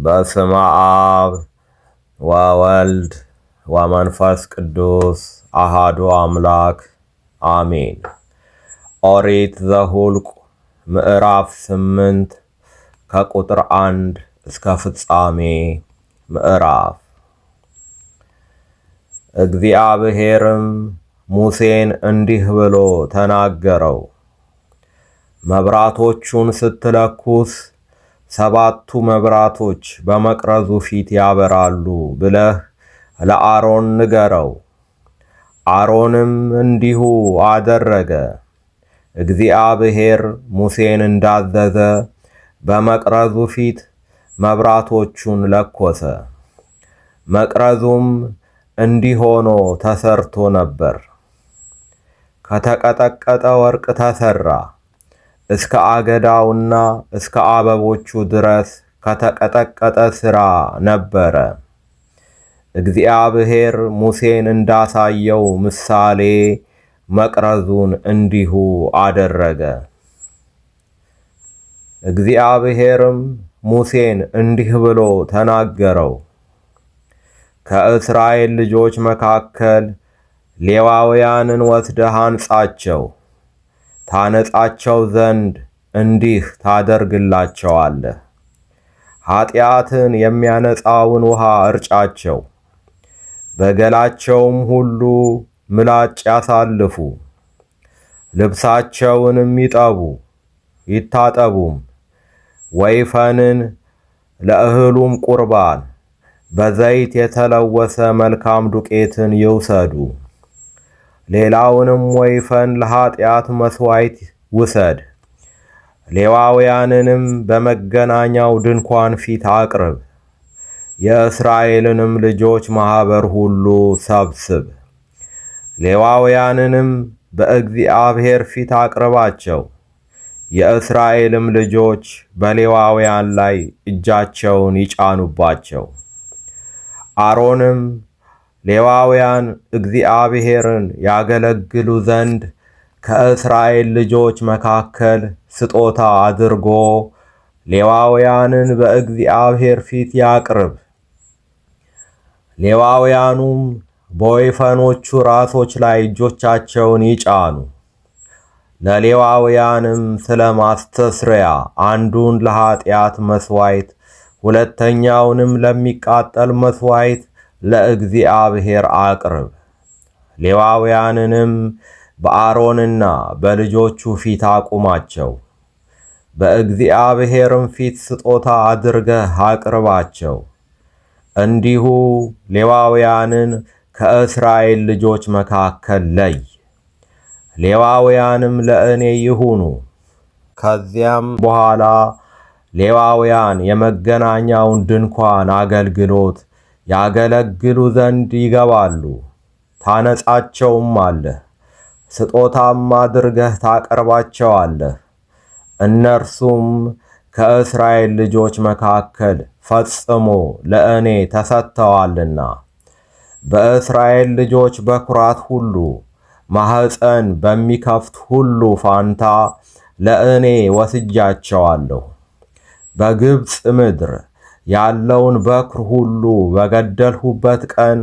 በስመ አብ ወወልድ ወመንፈስ ቅዱስ አሃዱ አምላክ አሜን። ኦሪት ዘኍልቍ ምዕራፍ 8 ከቁጥር 1 እስከ ፍጻሜ ምዕራፍ። እግዚአብሔርም ሙሴን እንዲህ ብሎ ተናገረው። መብራቶቹን ስትለኩስ 7ቱ መብራቶች በመቅረዙ ፊት ያበራሉ ብለህ ለአሮን ንገረው። አሮንም እንዲሁ አደረገ። እግዚአብሔር ሙሴን እንዳዘዘ በመቅረዙ ፊት መብራቶቹን ለኮሰ። መቅረዙም እንዲህ ሆኖ ተሰርቶ ነበር። ከተቀጠቀጠ ወርቅ ተሰራ። እስከ አገዳውና እስከ አበቦቹ ድረስ ከተቀጠቀጠ ሥራ ነበረ። እግዚአብሔር ሙሴን እንዳሳየው ምሳሌ መቅረዙን እንዲሁ አደረገ። እግዚአብሔርም ሙሴን እንዲህ ብሎ ተናገረው። ከእስራኤል ልጆች መካከል ሌዋውያንን ወስደህ አንጻቸው። ታነጻቸው ዘንድ እንዲህ ታደርግላቸዋለህ። ኃጢአትን የሚያነጻውን ውሃ እርጫቸው። በገላቸውም ሁሉ ምላጭ ያሳልፉ። ልብሳቸውንም ይጠቡ ይታጠቡም። ወይፈንን ለእህሉም ቁርባን በዘይት የተለወሰ መልካም ዱቄትን ይውሰዱ። ሌላውንም ወይፈን ለኃጢአት መሥዋዕት ውሰድ። ሌዋውያንንም በመገናኛው ድንኳን ፊት አቅርብ። የእስራኤልንም ልጆች ማኅበር ሁሉ ሰብስብ። ሌዋውያንንም በእግዚአብሔር ፊት አቅርባቸው። የእስራኤልም ልጆች በሌዋውያን ላይ እጃቸውን ይጫኑባቸው። አሮንም ሌዋውያን እግዚአብሔርን ያገለግሉ ዘንድ ከእስራኤል ልጆች መካከል ስጦታ አድርጎ ሌዋውያንን በእግዚአብሔር ፊት ያቅርብ። ሌዋውያኑም በወይፈኖቹ ራሶች ላይ እጆቻቸውን ይጫኑ። ለሌዋውያንም ስለ ማስተስረያ አንዱን ለኃጢአት መሥዋዕት ሁለተኛውንም ለሚቃጠል መሥዋዕት ለእግዚአብሔር አቅርብ። ሌዋውያንንም በአሮንና በልጆቹ ፊት አቁማቸው። በእግዚአብሔርም ፊት ስጦታ አድርገህ አቅርባቸው። እንዲሁ ሌዋውያንን ከእስራኤል ልጆች መካከል ለይ። ሌዋውያንም ለእኔ ይሁኑ። ከዚያም በኋላ ሌዋውያን የመገናኛውን ድንኳን አገልግሎት ያገለግሉ ዘንድ ይገባሉ። ታነጻቸውም አለህ፣ ስጦታም አድርገህ ታቀርባቸዋለህ። እነርሱም ከእስራኤል ልጆች መካከል ፈጽሞ ለእኔ ተሰጥተዋልና በእስራኤል ልጆች በኵራት ሁሉ ማኅፀን በሚከፍት ሁሉ ፋንታ ለእኔ ወስጃቸዋለሁ። በግብፅ ምድር ያለውን በኵር ሁሉ በገደልሁበት ቀን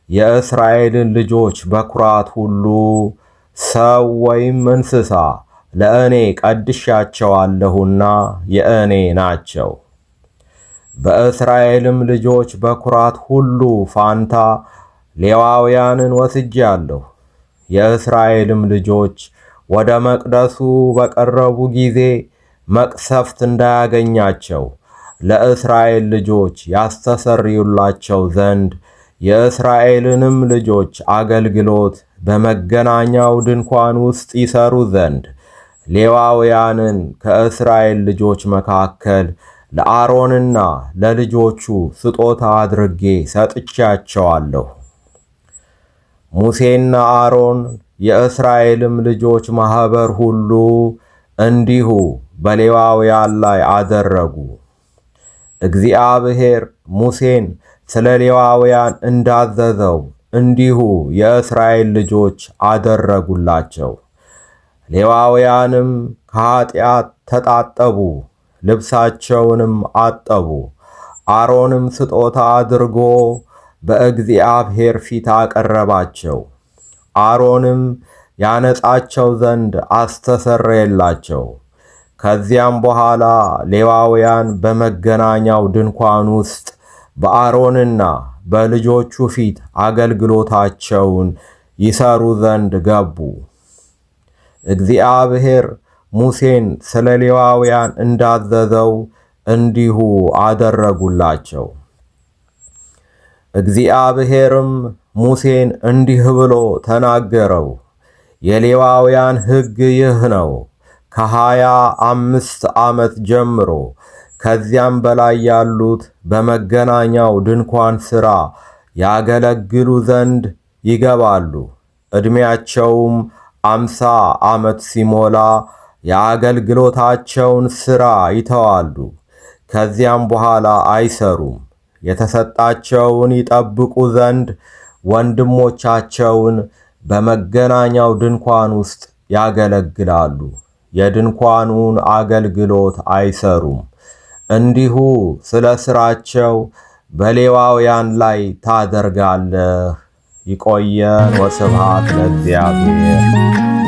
የእስራኤልን ልጆች በኵራት ሁሉ ሰው ወይም እንስሳ ለእኔ ቀድሻቸዋለሁና የእኔ ናቸው። በእስራኤልም ልጆች በኵራት ሁሉ ፋንታ ሌዋውያንን ወስጄአለሁ። የእስራኤልም ልጆች ወደ መቅደሱ በቀረቡ ጊዜ መቅሰፍት እንዳያገኛቸው ለእስራኤል ልጆች ያስተሰርዩላቸው ዘንድ የእስራኤልንም ልጆች አገልግሎት በመገናኛው ድንኳን ውስጥ ይሰሩ ዘንድ ሌዋውያንን ከእስራኤል ልጆች መካከል ለአሮንና ለልጆቹ ስጦታ አድርጌ ሰጥቻቸዋለሁ። ሙሴና አሮን የእስራኤልም ልጆች ማኅበር ሁሉ እንዲሁ በሌዋውያን ላይ አደረጉ። እግዚአብሔር ሙሴን ስለ ሌዋውያን እንዳዘዘው እንዲሁ የእስራኤል ልጆች አደረጉላቸው። ሌዋውያንም ከኃጢአት ተጣጠቡ፣ ልብሳቸውንም አጠቡ። አሮንም ስጦታ አድርጎ በእግዚአብሔር ፊት አቀረባቸው። አሮንም ያነጻቸው ዘንድ አስተሰረየላቸው። ከዚያም በኋላ ሌዋውያን በመገናኛው ድንኳን ውስጥ በአሮንና በልጆቹ ፊት አገልግሎታቸውን ይሰሩ ዘንድ ገቡ። እግዚአብሔር ሙሴን ስለ ሌዋውያን እንዳዘዘው እንዲሁ አደረጉላቸው። እግዚአብሔርም ሙሴን እንዲህ ብሎ ተናገረው። የሌዋውያን ሕግ ይህ ነው። ከ25 ዓመት ጀምሮ ከዚያም በላይ ያሉት በመገናኛው ድንኳን ሥራ ያገለግሉ ዘንድ ይገባሉ። ዕድሜያቸውም 50 ዓመት ሲሞላ የአገልግሎታቸውን ሥራ ይተዋሉ። ከዚያም በኋላ አይሰሩም። የተሰጣቸውን ይጠብቁ ዘንድ ወንድሞቻቸውን በመገናኛው ድንኳን ውስጥ ያገለግላሉ። የድንኳኑን አገልግሎት አይሰሩም። እንዲሁ ስለ ሥራቸው በሌዋውያን ላይ ታደርጋለህ። ይቆየን። ወስብሐት ለእግዚአብሔር።